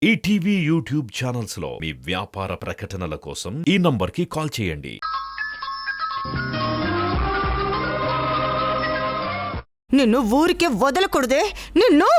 ETV YouTube channels లో మీ వ్యాపార ప్రకటనల కోసం ఈ నంబర్కి కాల్ చేయండి. నిన్ను ఊరికే వదలకూడదే నిన్ను.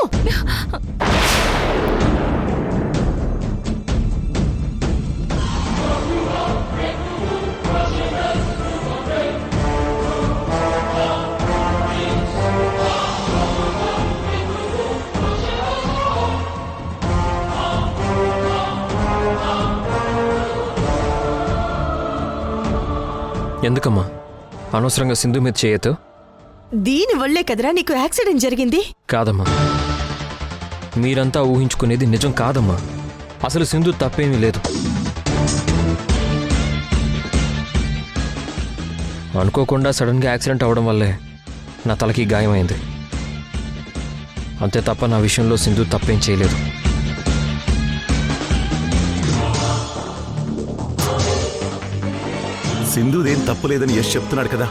ఎందుకమ్మా అనవసరంగా సింధు మీద చేయొద్దు. దీని వల్లే కదరా నీకు యాక్సిడెంట్ జరిగింది. కాదమ్మా, మీరంతా ఊహించుకునేది నిజం కాదమ్మా. అసలు సింధు తప్పేమీ లేదు. అనుకోకుండా సడన్గా యాక్సిడెంట్ అవడం వల్లే నా తలకి గాయమైంది. అంతే తప్ప నా విషయంలో సింధు తప్పేం చేయలేదు. సింధుదేం తప్పులేదని యశ్ చెప్తున్నాడు కదా.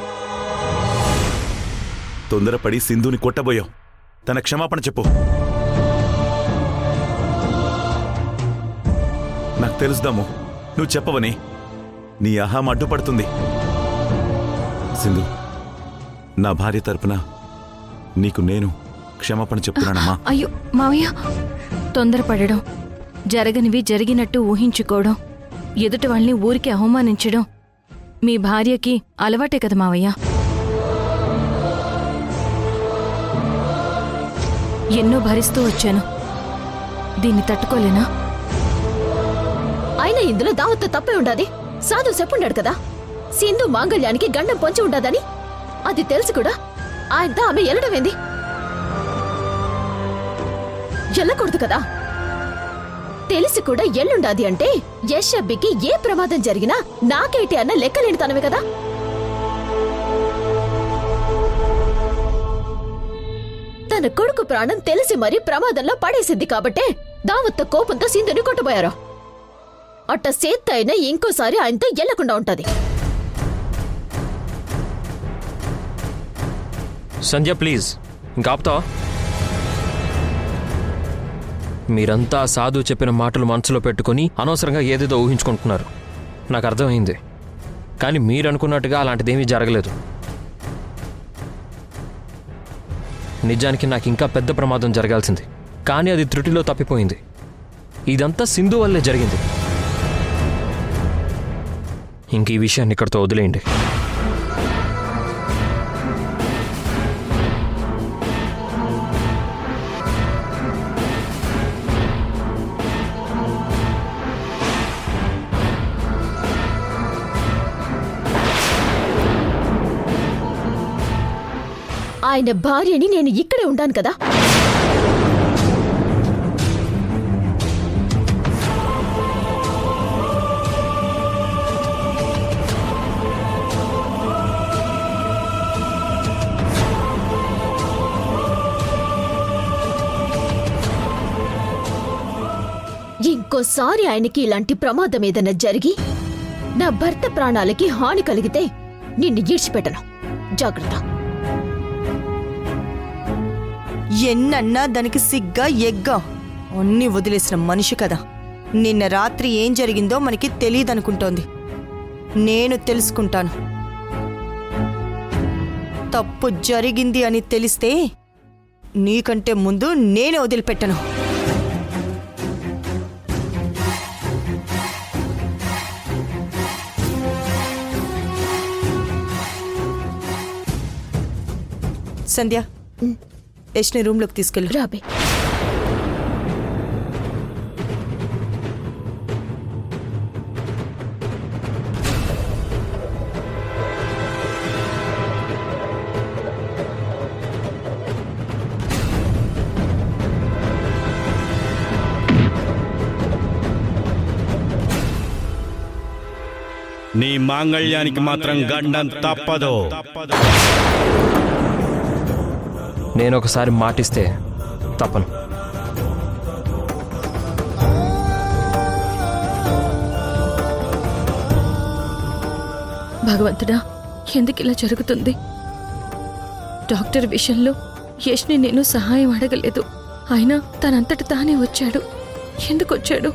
తొందరపడి సింధుని కొట్టబోయావు. తన క్షమాపణ చెప్పు. నాకు తెలుసుదాము నువ్వు చెప్పవని. నీ అహం అడ్డుపడుతుంది. సింధు, నా భార్య తరపున నీకు నేను క్షమాపణ చెప్తున్నానమ్మా. అయ్యో మావయ్య, తొందరపడడం, జరగనివి జరిగినట్టు ఊహించుకోవడం, ఎదుటి వాళ్ళని ఊరికి అవమానించడం మీ భార్యకి అలవాటే కదా మావయ్య. ఎన్నో భరిస్తూ వచ్చాను. దీన్ని తట్టుకోలేనా? అయినా ఇందులో దావత్తో తప్పే ఉండాది. సాధు చెప్పుండాడు కదా, సింధు మాంగళ్యానికి గండం పొంచి ఉండాదని. అది తెలుసు కూడా ఆయనతో ఆమె ఎల్లడమేంది? ఎల్లకూడదు కదా. తెలిసి కూడా ఎల్లుండాది అంటే యశ్ అబ్బికి ఏ ప్రమాదం జరిగినా నాకేటి అన్న లెక్కలేని తనవే కదా. తన కొడుకు ప్రాణం తెలిసి మరీ ప్రమాదంలో పడేసింది కాబట్టే దావత్త కోపంతో సింధుని కొట్టబోయారు. అట్ట సేత్త అయినా ఇంకోసారి ఆయనతో ఎల్లకుండా ఉంటది. సంధ్య ప్లీజ్, ఇంకా ఆపుతావా? మీరంతా సాధు చెప్పిన మాటలు మనసులో పెట్టుకుని అనవసరంగా ఏదేదో ఊహించుకుంటున్నారు. నాకు అర్థమైంది. కానీ మీరు అనుకున్నట్టుగా అలాంటిదేమీ జరగలేదు. నిజానికి నాకు ఇంకా పెద్ద ప్రమాదం జరగాల్సింది, కానీ అది త్రుటిలో తప్పిపోయింది. ఇదంతా సింధు వల్లే జరిగింది. ఇంక ఈ విషయాన్ని ఇక్కడితో వదిలేయండి. ఆయన భార్యని నేను ఇక్కడే ఉండాను కదా. ఇంకోసారి ఆయనకి ఇలాంటి ప్రమాదం ఏదైనా జరిగి నా భర్త ప్రాణాలకి హాని కలిగితే నిన్ను ఈడ్చిపెట్టను. జాగ్రత్త. ఎన్నన్నా దానికి సిగ్గా ఎగ్గా అన్నీ వదిలేసిన మనిషి కదా. నిన్న రాత్రి ఏం జరిగిందో మనకి తెలియదనుకుంటోంది. నేను తెలుసుకుంటాను. తప్పు జరిగింది అని తెలిస్తే నీకంటే ముందు నేనే వదిలిపెట్టను. సంధ్య, యష్ని రూమ్లోకి తీసుకెళ్ళు. రాబే. నీ మాంగళ్యానికి మాత్రం గండం తప్పదు. నేను ఒకసారి మాటిస్తే తప్పను. భగవంతుడా, ఎందుకు ఇలా జరుగుతుంది? డాక్టర్ విషయంలో యష్ని నేను సహాయం అడగలేదు. అయినా తనంతట తానే వచ్చాడు. ఎందుకొచ్చాడు?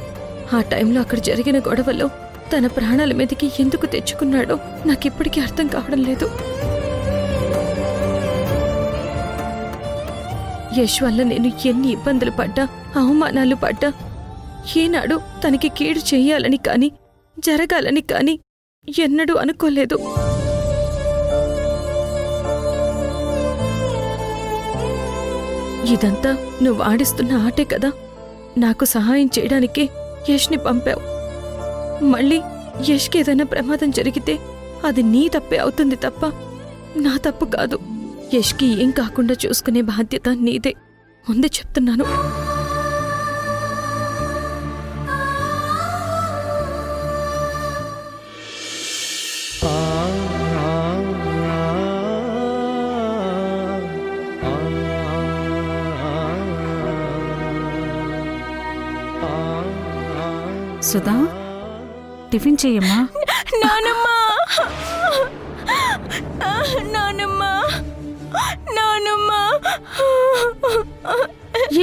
ఆ టైంలో అక్కడ జరిగిన గొడవలో తన ప్రాణాల మీదకి ఎందుకు తెచ్చుకున్నాడో నాకిప్పటికీ అర్థం కావడం లేదు. యశ్ వల్ల నేను ఎన్ని ఇబ్బందులు పడ్డా, అవమానాలు పడ్డా, ఏనాడు తనకి కీడు చెయ్యాలని కాని జరగాలని కాని ఎన్నడూ అనుకోలేదు. ఇదంతా నువ్వు ఆడిస్తున్న ఆటే కదా. నాకు సహాయం చేయడానికే యష్ని పంపావు. మళ్ళీ యష్కి ఏదైనా ప్రమాదం జరిగితే అది నీ తప్పే అవుతుంది తప్ప నా తప్పు కాదు. యష్కి ఏం కాకుండా చూసుకునే బాధ్యత నీదే. ముందే చెప్తున్నాను. సుధా, టిఫిన్ చెయ్యమ్మా. నానమ్మా, నానమ్మా, నానమ్మా.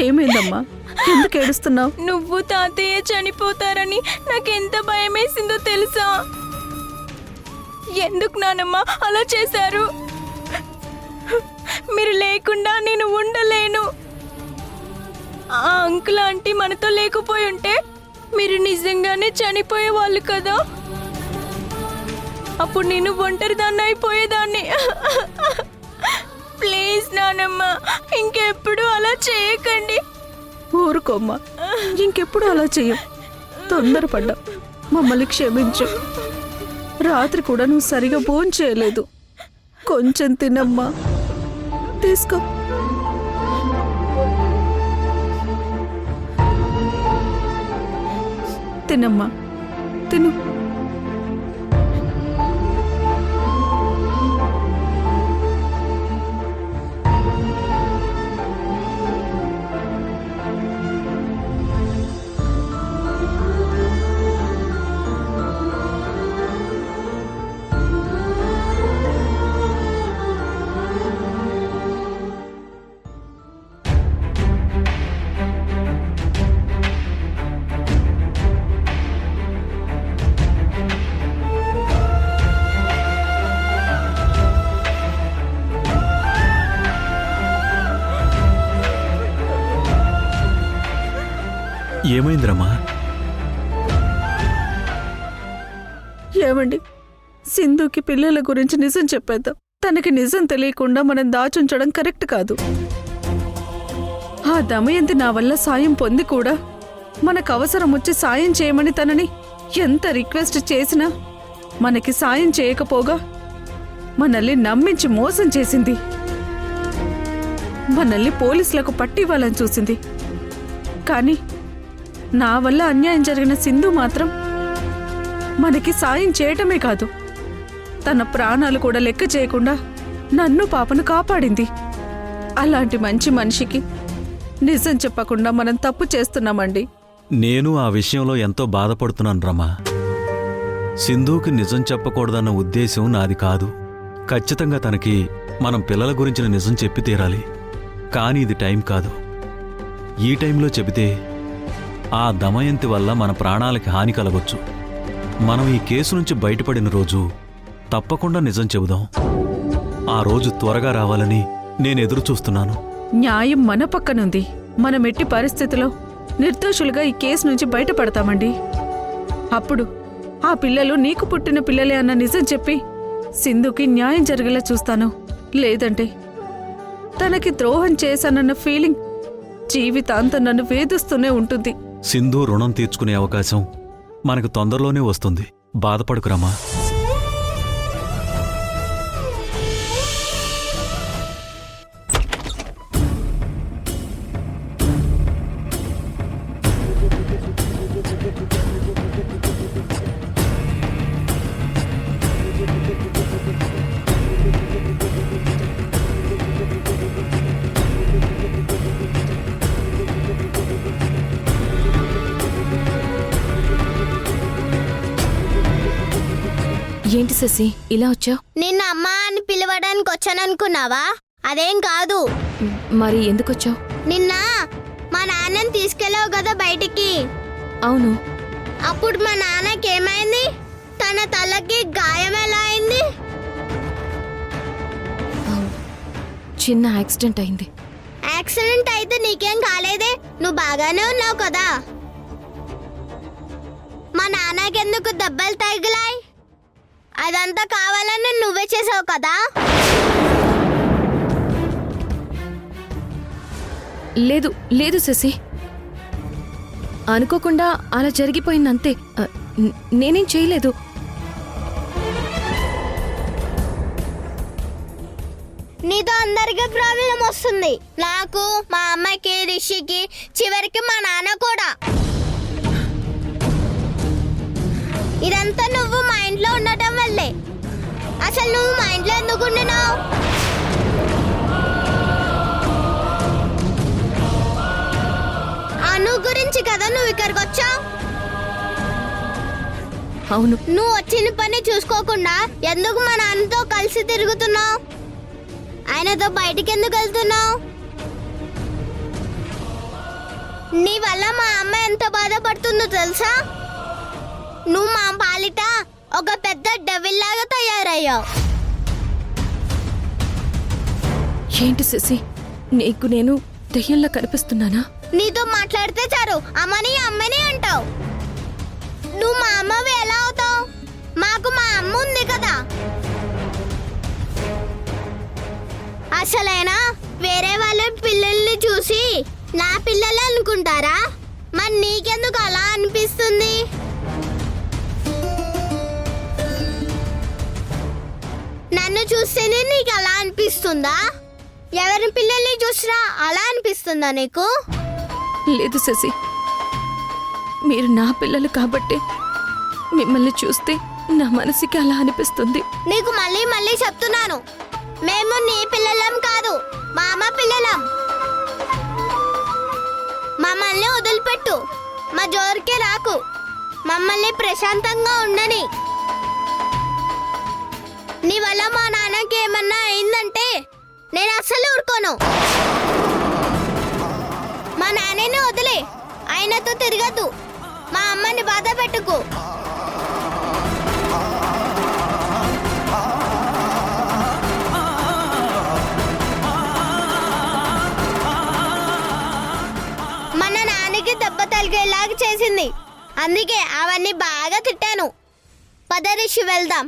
ఏమైందమ్మా? ఎందుకు ఏడుస్తున్నావు? నువ్వు తాతయ్య చనిపోతారని నాకెంత భయమేసిందో తెలుసా? ఎందుకు నానమ్మా అలా చేశారు? మీరు లేకుండా నేను ఉండలేను. ఆ అంకుల్ ఆంటీ మనతో లేకపోయి ఉంటే మీరు నిజంగానే చనిపోయేవాళ్ళు కదా. అప్పుడు నేను ఒంటరిదాన్ని అయిపోయేదాన్ని. ప్లీజ్ నానమ్మ, ఇంకెప్పుడు అలా చేయకండి. ఊరుకోమ్మా, ఇంకెప్పుడు అలా చెయ్యం. తొందరపడ్డా, మమ్మల్ని క్షమించు. రాత్రి కూడా నువ్వు సరిగా భోంచేయలేదు. కొంచెం తినమ్మా, తీసుకో. తినమ్మా, తిను. ఏమైందిరమ్మా? ఏమండి, సింధుకి పిల్లల గురించి నిజం చెప్పేద్దాం. తనకి నిజం తెలియకుండా మనం దాచుంచడం కరెక్ట్ కాదు. ఆ దమయంతి నా వల్ల సాయం పొంది కూడా మనకు అవసరం వచ్చి సాయం చేయమని తనని ఎంత రిక్వెస్ట్ చేసినా మనకి సాయం చేయకపోగా మనల్ని నమ్మించి మోసం చేసింది. మనల్ని పోలీసులకు పట్టివ్వాలని చూసింది. కానీ నా వల్ల అన్యాయం జరిగిన సింధు మాత్రం మనకి సాయం చేయటమే కాదు, తన ప్రాణాలు కూడా లెక్క చేయకుండా నన్ను పాపను కాపాడింది. అలాంటి మంచి మనిషికి నిజం చెప్పకుండా మనం తప్పు చేస్తున్నామండి. నేను ఆ విషయంలో ఎంతో బాధపడుతున్నాను రమా. సింధుకి నిజం చెప్పకూడదన్న ఉద్దేశం నాది కాదు. ఖచ్చితంగా తనకి మనం పిల్లల గురించిన నిజం చెప్పి తీరాలి. కానీ ఇది టైం కాదు. ఈ టైంలో చెబితే ఆ దమయంతి వల్ల మన ప్రాణాలకి హాని కలగొచ్చు. మనం ఈ కేసు నుంచి బయటపడిన రోజు తప్పకుండా నిజం చెబుదాం. ఆ రోజు త్వరగా రావాలని నేను ఎదురు చూస్తున్నాను. న్యాయం మన పక్కనుంది. మనం ఎట్టి పరిస్థితిలో నిర్దోషులుగా ఈ కేసు నుంచి బయటపడతామండి. అప్పుడు ఆ పిల్లలు నీకు పుట్టిన పిల్లలే అన్న నిజం చెప్పి సింధుకి న్యాయం జరిగేలా చూస్తాను. లేదంటే తనకి ద్రోహం చేశానన్న ఫీలింగ్ జీవితాంతం నన్ను వేధిస్తూనే ఉంటుంది. సింధు రుణం తీర్చుకునే అవకాశం మనకు తొందరలోనే వస్తుంది. బాధపడుకురమ్మా. ఏంటి శశి ఇలా వచ్చావు? నిన్న అమ్మా అని పిలవడానికి వచ్చాననుకున్నావా? అదేం కాదు. మరి ఎందుకొచ్చావు? నిన్న మా నాన్నని తీసుకెళ్ళావు కదా బయటికి. అవును. అప్పుడు మా నాన్నకి ఏమైంది? తన తలకి గాయం ఎలా అయింది? చిన్న యాక్సిడెంట్ అయింది. యాక్సిడెంట్ అయితే నీకేం కాలేదే, నువ్వు బాగానే ఉన్నావు కదా. మా నాన్నకి ఎందుకు దెబ్బలు తగిలాయి? అదంతా కావాలని నువ్వే చేసావు కదా. లేదు లేదు శశి, అనుకోకుండా అలా జరిగిపోయిందంతే. నేనేం చేయలేదు. నీతో అందరికీ ప్రాబ్లం వస్తుంది, నాకు, మా అమ్మకి, రిషికి, చివరికి మా నాన్న కూడా. ఇదంతా నువ్వు మా ఇంట్లో ఉండటం వల్లే. అసలు నువ్వు మా ఇంట్లో ఎందుకు ఉండినావు? అను గురించి కదా నువ్వు ఇక్కడికి వచ్చావు. అవును. నువ్వు వచ్చిన పని చూసుకోకుండా ఎందుకు మా నాన్నతో కలిసి తిరుగుతున్నావు? ఆయనతో బయటికి ఎందుకు వెళ్తున్నావు? నీ వల్ల మా అమ్మ ఎంత బాధపడుతుందో తెలుసా? నువ్వు మా పాలిట ఒక పెద్ద డెవిల్ లాగా తయారయ్యావు. ఏంటి శశి, నీకు నేను దెయ్యంలా కనిపిస్తున్నానా? నీతో మాట్లాడితే చాలు అమ్మని అమ్మని అంటావు. నువ్వు మా అమ్మవి ఎలా అవుతావు? మాకు మా అమ్మ ఉంది కదా. అసలైనా వేరే వాళ్ళ పిల్లల్ని చూసి నా పిల్లలు అనుకుంటారా? మరి నీకెందుకు అలా అనిపిస్తుంది? నన్ను చూస్తేనే నీకు అలా అనిపిస్తుందా? ఎవరి పిల్లల్ని చూసినా అలా అనిపిస్తుందా నీకు? లేదు శశి, మీరు నా పిల్లలు కాబట్టి మిమ్మల్ని చూస్తే నా మనసుకి అలా అనిపిస్తుంది. నీకు మళ్ళీ మళ్ళీ చెప్తున్నాను, మేము నీ పిల్లలం కాదు, మా అమ్మ పిల్లలం. మమ్మల్ని వదిలిపెట్టు, మా జోరికి రాకు, మమ్మల్ని ప్రశాంతంగా ఉండని. నీ వల్ల మా నాన్నకి ఏమన్నా అయిందంటే నేను అస్సలు ఊరుకోను. మా నాన్నని వదిలే, ఆయనతో తిరగద్దు, మా అమ్మని బాధ పెట్టుకు. మన నాన్నకి దెబ్బ తగిలేలాగా చేసింది, అందుకే అవన్నీ బాగా తిట్టాను. పద రిషి వెళ్దాం.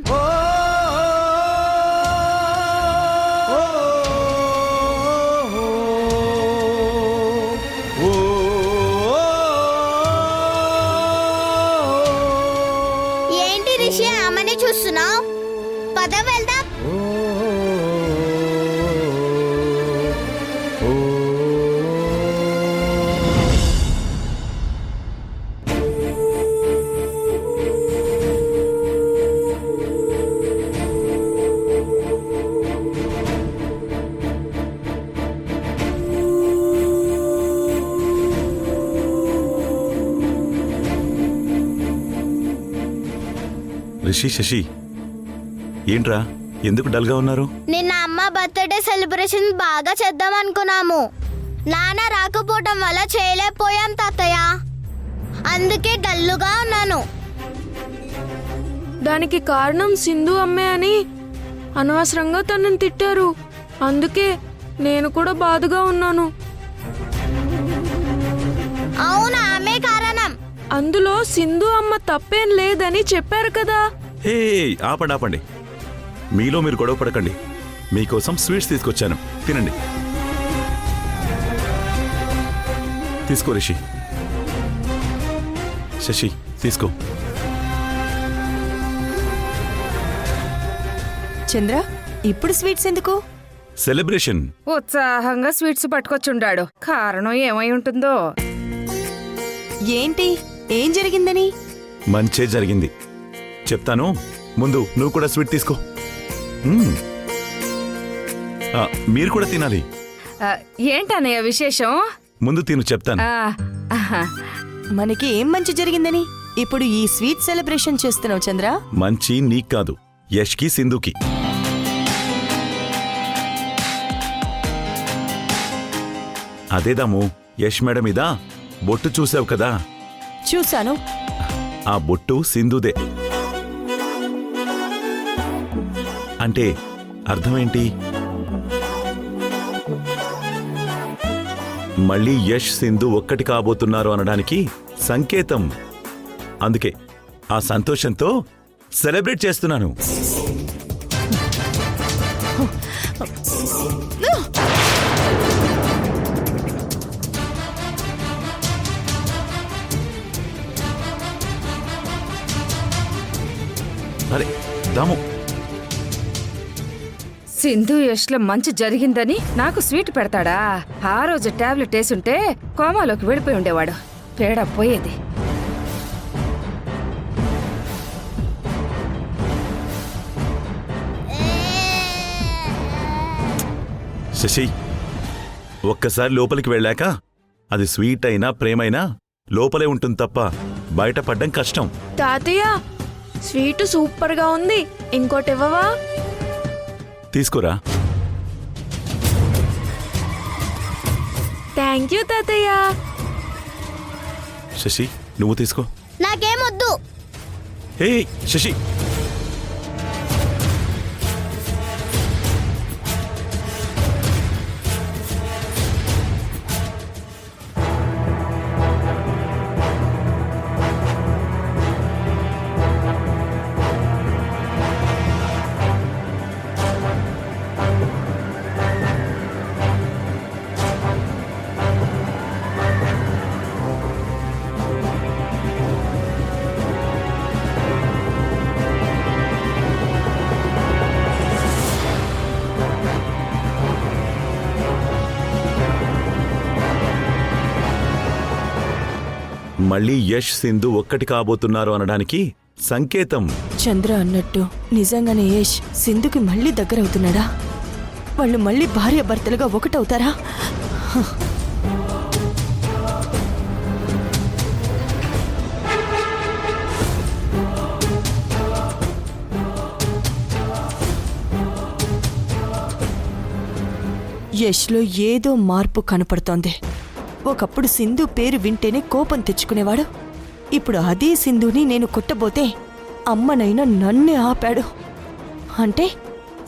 ఏంటి రిషి అమ్మని చూస్తున్నావు? పద వెళ్దాం. రిషి, శశి, ఏంట్రా ఎందుకు డల్గా ఉన్నారు? నిన్న అమ్మ బర్త్డే సెలబ్రేషన్ బాగా చేద్దాం అనుకున్నాము. నాన్న రాకపోవడం వల్ల చేయలేకపోయాం తాతయ్య, అందుకే డల్లుగా ఉన్నాను. దానికి కారణం సింధు అమ్మే అని అనవసరంగా తనని తిట్టారు, అందుకే నేను కూడా బాధగా ఉన్నాను. అవునా, ఆమె కారణం. అందులో సింధు అమ్మ తప్పేం లేదని చెప్పారు కదా. హే, ఆపండి ఆపండి, మీలో మీరు గొడవ పడకండి. మీకోసం స్వీట్స్ తీసుకొచ్చాను, తినండి. తీసుకో రిషి. శశి తీసుకో. చంద్ర, ఇప్పుడు స్వీట్స్ ఎందుకు? సెలబ్రేషన్. ఉత్సాహంగా స్వీట్స్ పట్టుకొచ్చుండాడు, కారణం ఏమై ఉంటుందో. ఏంటి, ఏం జరిగిందని? మంచే జరిగింది, చెప్తాను. ముందు నువ్వు కూడా స్వీట్ తీసుకో. మీరు కూడా తినాలి. ఏంటన్నయ్య విశేషం? ముందు తిను, చెప్తాను. మనకి ఏం మంచి జరిగిందని ఇప్పుడు ఈ స్వీట్ సెలబ్రేషన్ చేస్తున్నావు చంద్ర? మంచి నీకు కాదు, యష్కి, సింధుకి. అదేదాము, యష్ మేడం మీద బొట్టు చూసావు కదా, చూశాను. ఆ బొట్టు సింధుదే. అంటే అర్థమేంటి? మళ్ళీ యష్ సింధు ఒక్కటి కాబోతున్నారు అనడానికి సంకేతం. అందుకే ఆ సంతోషంతో సెలబ్రేట్ చేస్తున్నాను. అరే దాము, సింధు యష్లో మంచి జరిగిందని నాకు స్వీట్ పెడతాడా? ఆ రోజు టాబ్లెట్ వేసుంటే కోమాలోకి వెళ్ళిపోయి ఉండేవాడు. పేడ పోయేది. శశి, ఒక్కసారి లోపలికి వెళ్ళాక అది స్వీట్ అయినా ప్రేమైనా లోపలే ఉంటుంది తప్ప బయటపడ్డం కష్టం. తాతయ్య, స్వీట్ సూపర్ గా ఉంది, ఇంకోటి ఇవ్వవా? తీసుకురా. థ్యాంక్ యూ తాతయ్య. శశి, నువ్వు తీసుకో. నాకేమొద్దు. హే శశి, మళ్ళీ యష్ సింధు ఒక్కటి కాబోతున్నారు అనడానికి సంకేతం. చంద్ర అన్నట్టు నిజంగానే యష్ సింధుకి మళ్ళీ దగ్గరవుతున్నాడా? వాళ్ళు మళ్ళీ భార్యాభర్తలుగా ఒకటవుతారా? యష్లో ఏదో మార్పు కనపడుతోంది. ఒకప్పుడు సింధు పేరు వింటేనే కోపం తెచ్చుకునేవాడు. ఇప్పుడు అదే సింధుని నేను కొట్టబోతే అమ్మనైనా నన్నే ఆపాడు. అంటే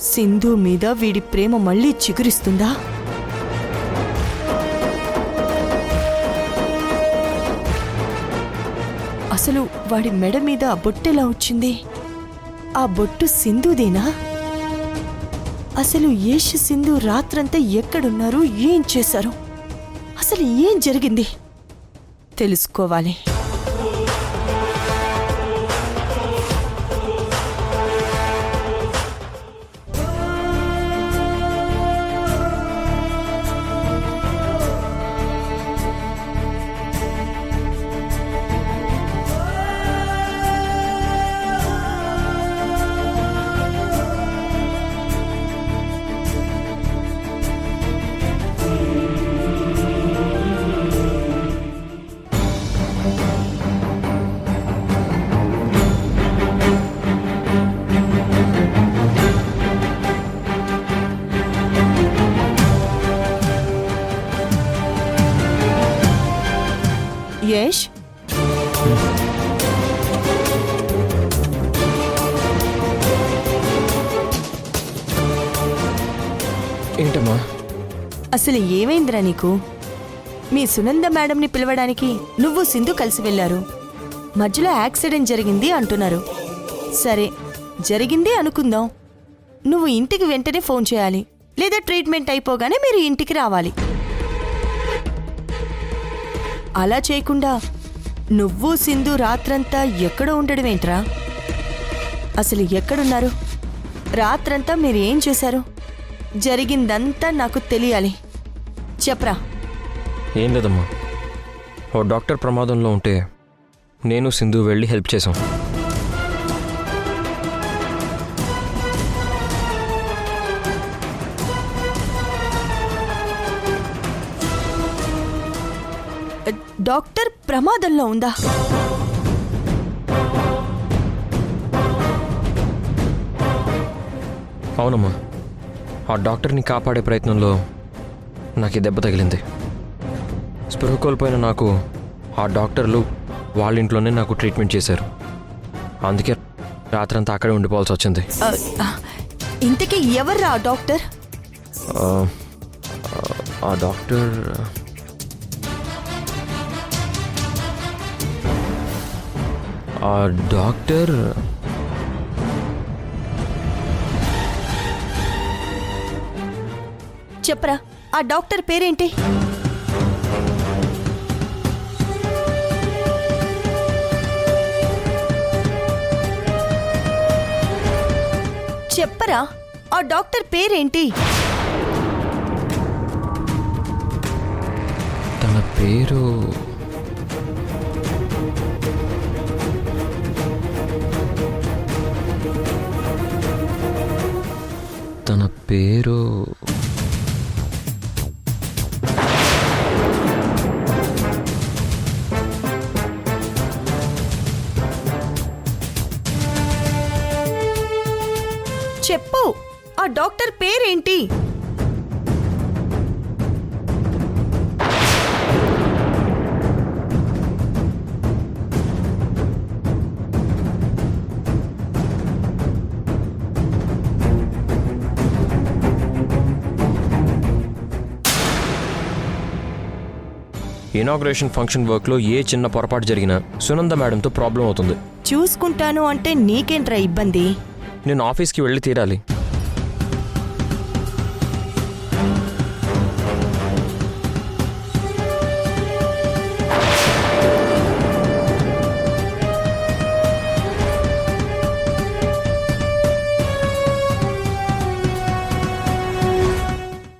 సింధు మీద వీడి ప్రేమ మళ్ళీ చిగురిస్తుందా? అసలు వాడి మెడ మీద ఆ బొట్టెలా వచ్చింది? ఆ బొట్టు సింధుదేనా? అసలు యష్ సింధు రాత్రంతా ఎక్కడున్నారు, ఏం చేశారు, అసలు ఏం జరిగింది తెలుసుకోవాలి. యష్, ఏంటమ్మా? అసలు ఏమైందిరా నీకు? మీ సునంద మేడంని పిలవడానికి నువ్వు సింధు కలిసి వెళ్లారు. మధ్యలో యాక్సిడెంట్ జరిగింది అంటున్నారు. సరే, జరిగింది అనుకుందాం. నువ్వు ఇంటికి వెంటనే ఫోన్ చేయాలి, లేదా ట్రీట్మెంట్ అయిపోగానే మీరు ఇంటికి రావాలి. అలా చేయకుండా నువ్వు సింధు రాత్రంతా ఎక్కడ ఉండడమేంట్రా? అసలు ఎక్కడున్నారు? రాత్రంతా మీరు ఏం చేశారు? జరిగిందంతా నాకు తెలియాలి, చెప్పరా. ఏం లేదమ్మా, ఓ డాక్టర్ ప్రమాదంలో ఉంటే నేను సింధు వెళ్ళి హెల్ప్ చేశాం. డాక్టర్ ప్రమాదంలో ఉందా? అవునమ్మా, ఆ డాక్టర్ని కాపాడే ప్రయత్నంలో నాకు ఈ దెబ్బ తగిలింది. స్పృహ కోల్పోయిన నాకు ఆ డాక్టర్లు వాళ్ళ ఇంట్లోనే నాకు ట్రీట్మెంట్ చేశారు. అందుకే రాత్రంతా అక్కడే ఉండిపోవాల్సి వచ్చింది. ఇంతకీ ఎవర్రా ఆ డాక్టర్? ఆ డాక్టర్ చెప్పరా, ఆ డాక్టర్ పేరేంటి? చెప్పరా, ఆ డాక్టర్ పేరేంటి? తన పేరు చెప్పు, ఆ డాక్టర్ పేరేంటి? ఇనాగ్రేషన్ ఫంక్షన్ వర్క్లో ఏ చిన్న పొరపాటు జరిగినా సునంద మేడంతో ప్రాబ్లం అవుతుంది. చూసుకుంటాను అంటే నీకేంట్రా ఇబ్బంది? నేను ఆఫీస్కి వెళ్ళి తీరాలి.